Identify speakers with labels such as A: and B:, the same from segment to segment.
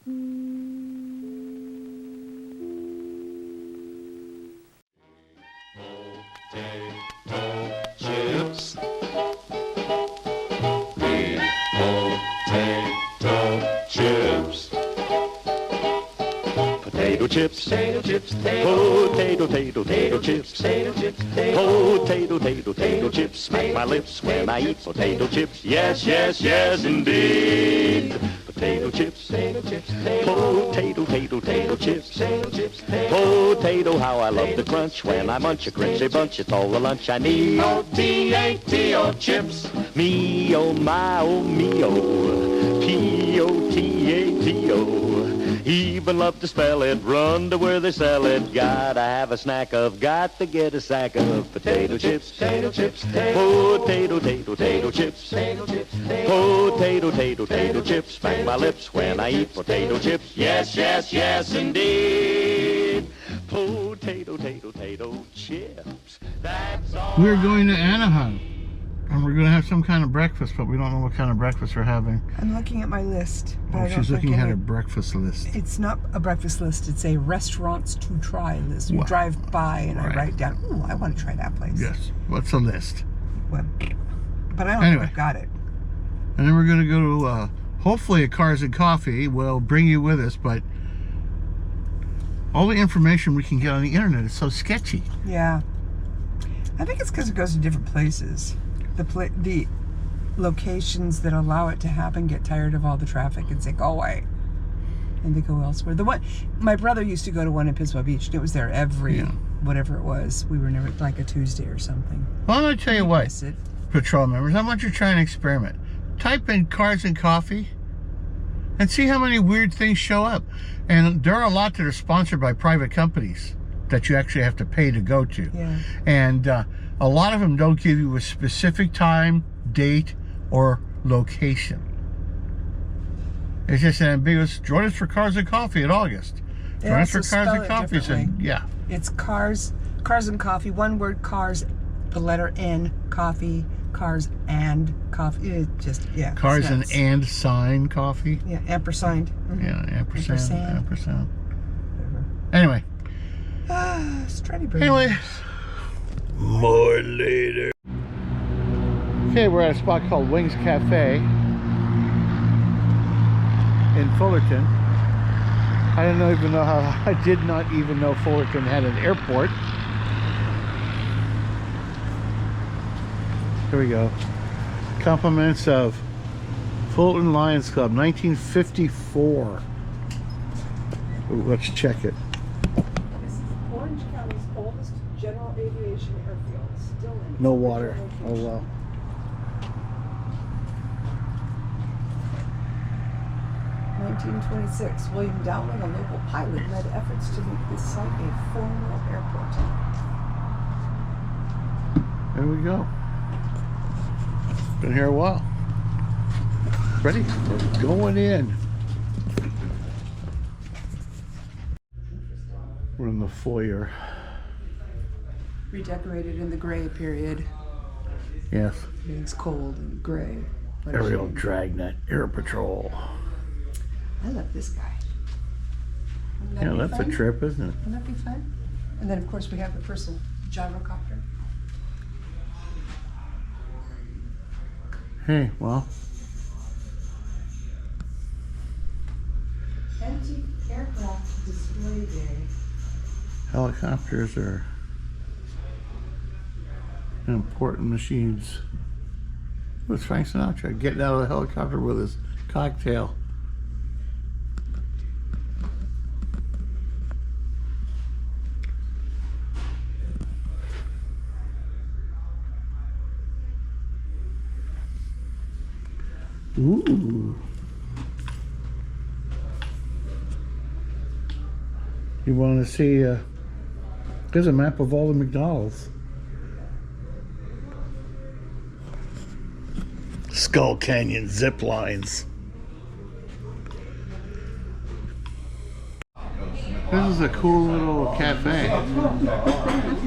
A: Chips. Potato chips. Potato chips. Potato chips. Potato chips. Smack my lips when I eat potato chips. Yes, yes, yes, indeed. Potato chips. Potato chips. Potato chips. Potato, how I love the crunch when I munch a crunchy bunch. It's all the lunch I need. O-T-A-T-O chips. Me, oh my, oh me, oh. P-O-T-A-T-O. Even love to spell it, run to where they sell it. Gotta have a snack of, got to get a sack of potato chips. Potato chips. Potato chips. Potato chips. Smack my lips when I eat potato chips. Yes, yes, yes, indeed. Potato chips. That's all.
B: We're going to Anaheim. And we're going to have some kind of breakfast, but we don't know what kind of breakfast we're having.
C: I'm looking at my list.
B: Oh, she's looking at her breakfast list.
C: It's not a breakfast list. It's a restaurants to try list. You drive by and I write down, ooh, I want to try that place.
B: Yes. What's the list?
C: Well, but I don't think I've got it.
B: And then we're going to go to, hopefully, a Cars and Coffee. We'll bring you with us, but all the information we can get on the internet is so sketchy.
C: Yeah. I think it's because it goes to different places. The locations that allow it to happen get tired of all the traffic and say, go away. And they go elsewhere. The one, my brother used to go to one in Pismo Beach, and it was there every, whatever it was. We were never, like a Tuesday or something.
B: Well, I'm going to tell you what, patrol members, I want you to try an experiment. Type in Cars and Coffee and see how many weird things show up. And there are a lot that are sponsored by private companies that you actually have to pay to go to.
C: Yeah.
B: And a lot of them don't give you a specific time, date, or location. It's just an ambiguous, join us for Cars and Coffee in August. Join us for Cars and Coffee.
C: It's Cars and Coffee, one word, Cars, the letter N, Coffee, Cars and Coffee. It just,
B: Cars and sign coffee.
C: Yeah, ampersand. Mm-hmm.
B: Yeah, ampersand. Whatever. Anyway. Anyway. More later. Okay, we're at a spot called Wings Cafe in Fullerton. I did not even know Fullerton had an airport. Here we go. Compliments of Fullerton Lions Club, 1954. Ooh, let's check it.
C: This is Orange County's oldest general aviation airfield. Still in
B: no water. Oh wow.
C: In 1926, William Dowling, a local pilot, led efforts to make this site a formal airport.
B: There we go. Been here a while. Ready? We're going in. We're in the foyer.
C: Redecorated in the gray period.
B: Yes.
C: It's cold and gray.
B: Aerial Dragnet Air Patrol.
C: I love this guy.
B: Yeah, that's a trip, isn't it?
C: Wouldn't that be fun? And then, of course, we have the personal gyrocopter.
B: Hey, well.
C: Antique aircraft display day.
B: Helicopters are important machines. What's Frank Sinatra getting out of the helicopter with his cocktail? Ooh. You want to see, there's a map of all the McDonald's. Skull Canyon zip lines. This is a cool little cafe.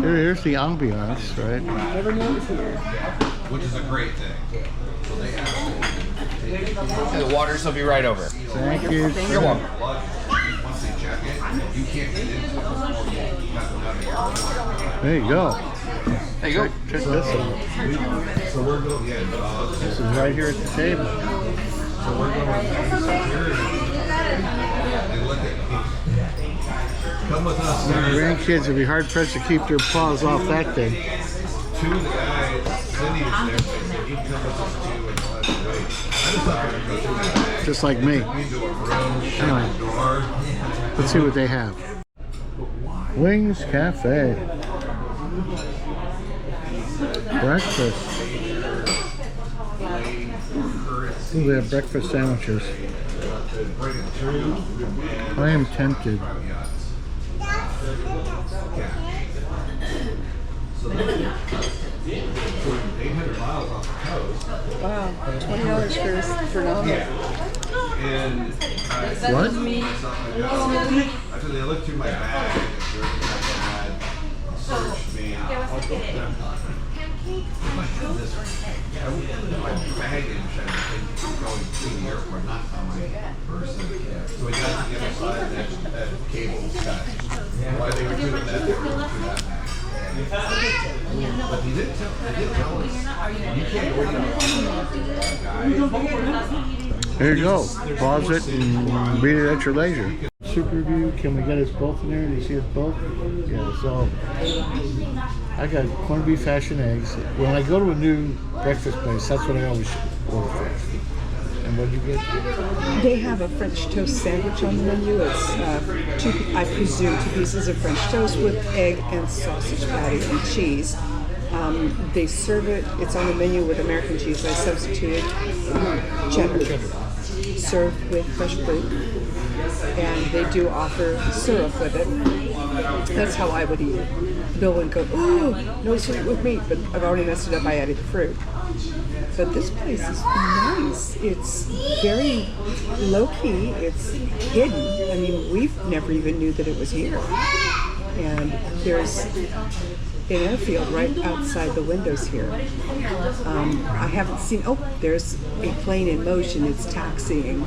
B: Here's the ambiance, right?
C: Never knew it was here.
D: Which is a great thing. So they actually The waters will be right over.
B: Thank you.
D: You're welcome.
B: There you go.
D: There you go.
B: Check this out. This is right here at the table. Grandkids would be hard pressed to keep their paws off that thing.
E: Two of the guys, Cindy is there, so he comes with us too and lets us wait. I just thought we were going to go through that.
B: Just like me.
E: Into a room, shut
B: Anyway,
E: the door.
B: let's see what they have. Wings Cafe. Breakfast. Ooh, they have breakfast sandwiches. I am tempted.
C: Wow, $20 for nominal.
E: And
B: What?
E: after they looked through my bag, and sure had searched me. Oh my goodness. I went into my baggage and going to the airport, not on my person. So we got to the other side of that cable cut. While they were doing that, they were going through that bag. But he didn't tell us. You can't go in.
B: There you go. Pause it and read it at your leisure. Super View. Can we get us both in there? Do you see us both? Yeah, so I got corned beef, hash, and eggs. When I go to a new breakfast place, that's what I always order first. And what did you get?
C: They have a French toast sandwich on the menu. It's I presume 2 pieces of French toast with egg and sausage patty and cheese. They serve it. It's on the menu with American cheese. I substituted cheddar. Served with fresh fruit, and they do offer syrup with it. That's how I would eat it. Bill would go, "Oh, no syrup with meat," but I've already messed it up. I added the fruit. But this place is nice. It's very low-key. It's hidden. I mean, we've never even knew that it was here. And there's an airfield right outside the windows here. I haven't seen, there's a plane in motion. It's taxiing.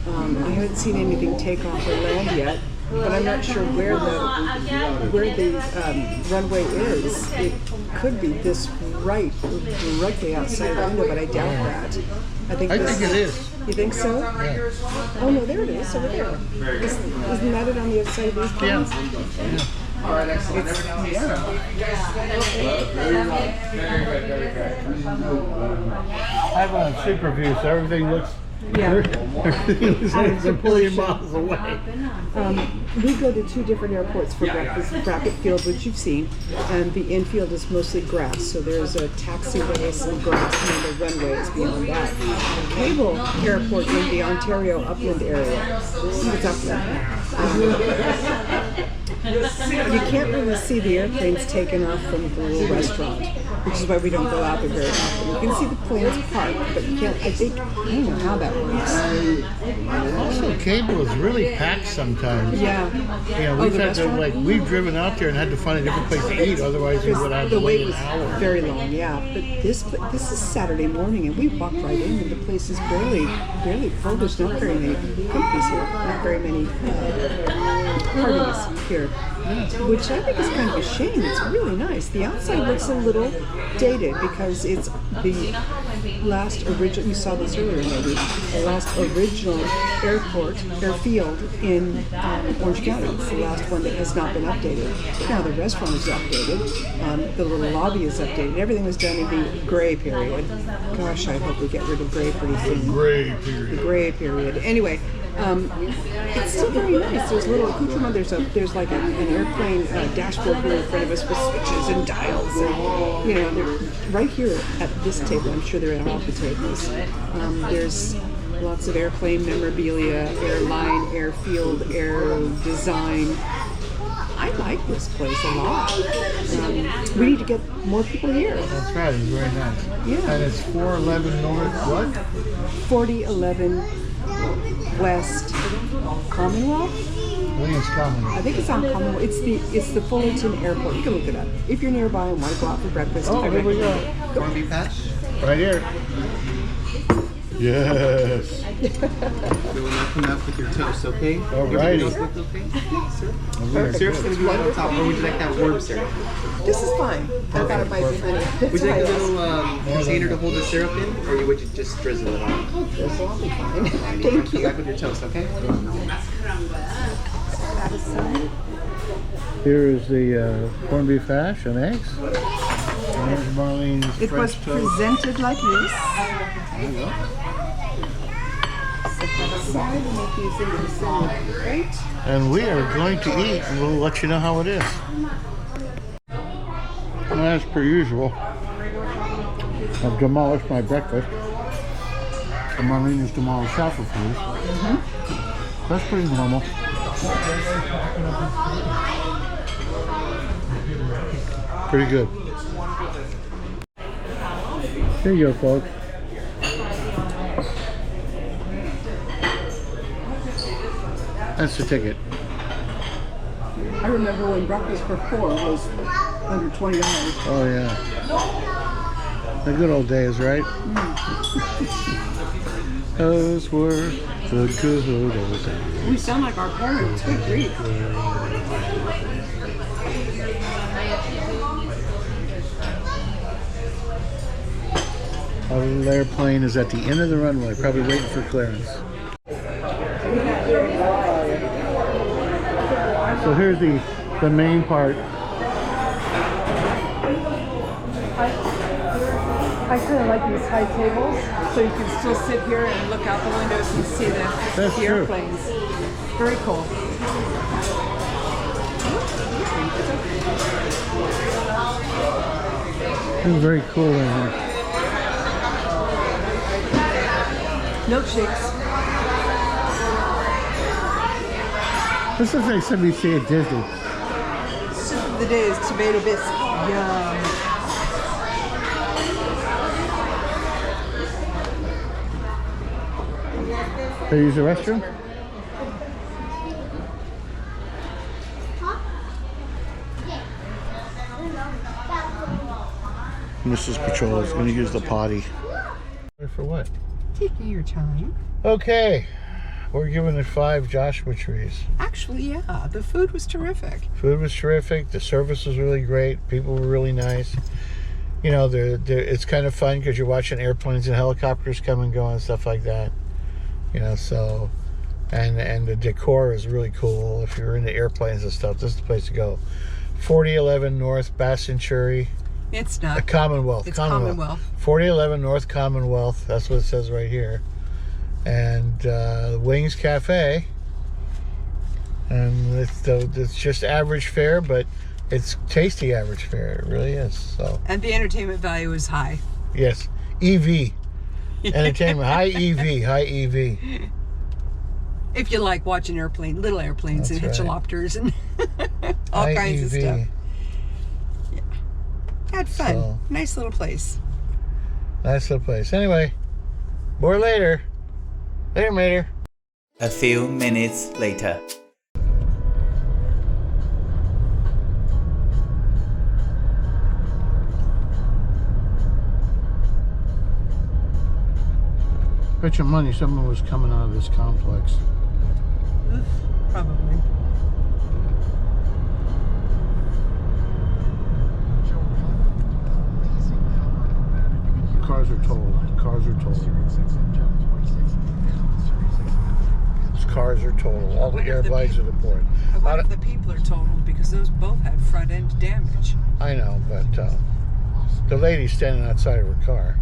C: I haven't seen anything take off or land yet. But I'm not sure where the runway is. It could be this directly outside the window, but I doubt that. I think it
B: is.
C: You think so?
B: Yeah.
C: Oh no, there it is over there. Isn't that it on the other side of these planes?
B: Yeah. I have a super view, so everything looks. Everything looks like it's a million miles away.
C: We go to 2 different airports for breakfast. Brackett Field, which you've seen, and the infield is mostly grass. So there's a taxiway, some grass, and the runway is beyond that. Cable Airport in the Ontario Upland area. It's upland. You can't really see the airplanes taken off from the little restaurant, which is why we don't go out there very often. You can see the planes parked, but you can't, I don't know how that works.
B: Also, cable is really packed sometimes.
C: Yeah.
B: Yeah, we've driven out there and had to find a different place to eat, otherwise we would have to wait an hour.
C: Very long, yeah. But this is Saturday morning, and we walked right in, and the place is barely full. There's not very many companies here, not very many parties here, which I think is kind of a shame. It's really nice. The outside looks a little dated because it's the last original, you saw this earlier maybe, the last original airfield in Orange County. It's the last one that has not been updated. Now the restaurant is updated, the little lobby is updated, everything was done in the gray period. Gosh, I hope we get rid of gray pretty soon. The gray period. Anyway, it's still very nice. There's a little accoutrement. There's like an airplane dashboard here in front of us with switches and dials. And, they're right here at this table. I'm sure they're at all the tables. There's lots of airplane memorabilia, airline, airfield, air design. I like this place a lot. We need to get more people here.
B: That's right. It's very nice.
C: Yeah.
B: And it's 411 North, what?
C: 4011 West Commonwealth.
B: I think it's Commonwealth.
C: I think it's on Commonwealth. It's the Fullerton Airport. You can look it up. If you're nearby and want to go out for breakfast.
B: Oh, here we go.
D: Corned beef hash?
B: Right here. Yes.
F: So when I come out with your toast, okay?
B: Alrighty.
F: Everybody else look okay? Yes, sir. Syrup's gonna be right on top, or would you like that warm syrup?
C: This is fine. I thought it might be honey.
F: Would you like a little container to hold the syrup in, or would you just drizzle it on?
C: Drizzle, I'll be fine.
F: Thank you. Back with your toast, okay?
B: Here is the corned beef hash and eggs. And here's Marlene's
C: It was
B: French toast.
C: presented like this.
B: And we are going to eat, and we'll let you know how it is. And as per usual, I've demolished my breakfast. And Marlene has demolished half of hers. That's pretty normal. Pretty good. Here you go, folks. That's the ticket.
C: I remember when breakfast for 4 was under $20.
B: Oh yeah. The good old days, right? Those were the good old days.
C: We sound like our parents. Good grief.
B: Our little airplane is at the end of the runway, probably waiting for clearance. So here's the main part.
C: I kind of like these high tables, so you can still sit here and look out the windows and see
B: That's
C: the
B: true.
C: airplanes. Very cool.
B: This is very cool in here.
C: Milkshakes.
B: This is like something you see at Disney.
C: Soup of the day is tomato bisque. Yum.
B: They use the restroom? Mrs. Patrol is going to use the potty. For what?
C: Taking your time.
B: Okay. We're giving it 5 Joshua trees.
C: Actually, yeah, the food was terrific.
B: Food was terrific. The service was really great. People were really nice. You know, it's kind of fun because you're watching airplanes and helicopters come and go and stuff like that. You know, so, and the decor is really cool. If you're into airplanes and stuff, this is the place to go. 4011 North Bassenturi.
C: It's not.
B: Commonwealth.
C: It's Commonwealth.
B: 4011 North Commonwealth. That's what it says right here. And Wings Cafe. And it's just average fare, but it's tasty average fare. It really is. So.
C: And the entertainment value is high.
B: Yes. EV. Entertainment. High EV.
C: If you like watching little airplanes
B: That's
C: and
B: right.
C: hitchelopters and all
B: High
C: kinds of
B: EV.
C: stuff. Yeah. Had fun.
B: So-
C: Nice little place.
B: Nice little place. Anyway, more later. Later.
G: A few minutes later.
B: Bet your money someone was coming out of this complex.
C: Probably.
B: Cars are totaled. These cars are totaled. All the
C: What if the
B: airbags are deployed.
C: I wonder if the people are totaled because those both had front end damage.
B: I know, but the lady's standing outside of her car.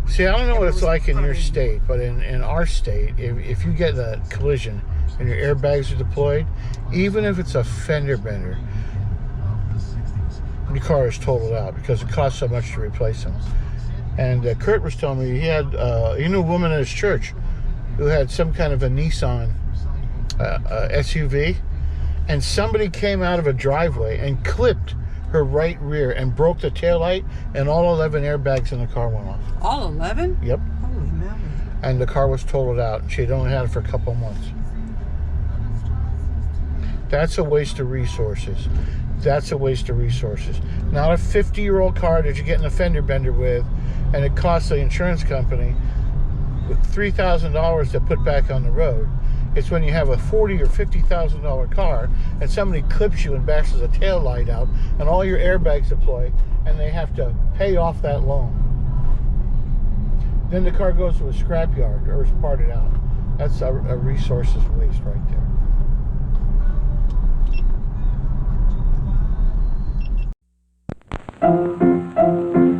B: See, I don't know what it's like in your state, but in our state, if you get a collision and your airbags are deployed, even if it's a fender bender, your car is totaled out because it costs so much to replace them. And Kurt was telling me he knew a woman at his church who had some kind of a Nissan SUV, and somebody came out of a driveway and clipped her right rear and broke the taillight, and all 11 airbags in the car went off.
C: All 11?
B: Yep.
C: Holy moly.
B: And the car was totaled out, and she'd only had it for a couple of months. That's a waste of resources. Not a 50-year-old car that you get in a fender bender with, and it costs the insurance company $3,000 to put back on the road. It's when you have a $40,000 or $50,000 car and somebody clips you and bashes a tail light out and all your airbags deploy and they have to pay off that loan. Then the car goes to a scrapyard or is parted out. That's a resources waste right there.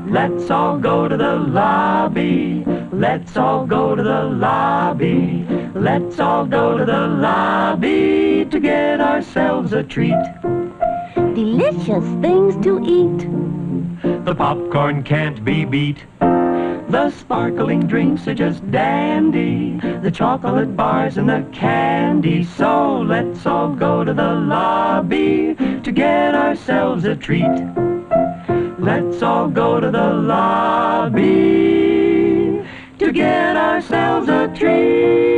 A: Let's all go to the lobby. Let's all go to the lobby. Let's all go to the lobby to get ourselves a treat.
H: Delicious things to eat.
A: The popcorn can't be beat. The sparkling drinks are just dandy. The chocolate bars and the candy. So let's all go to the lobby to get ourselves a treat. Let's all go to the lobby to get ourselves a treat.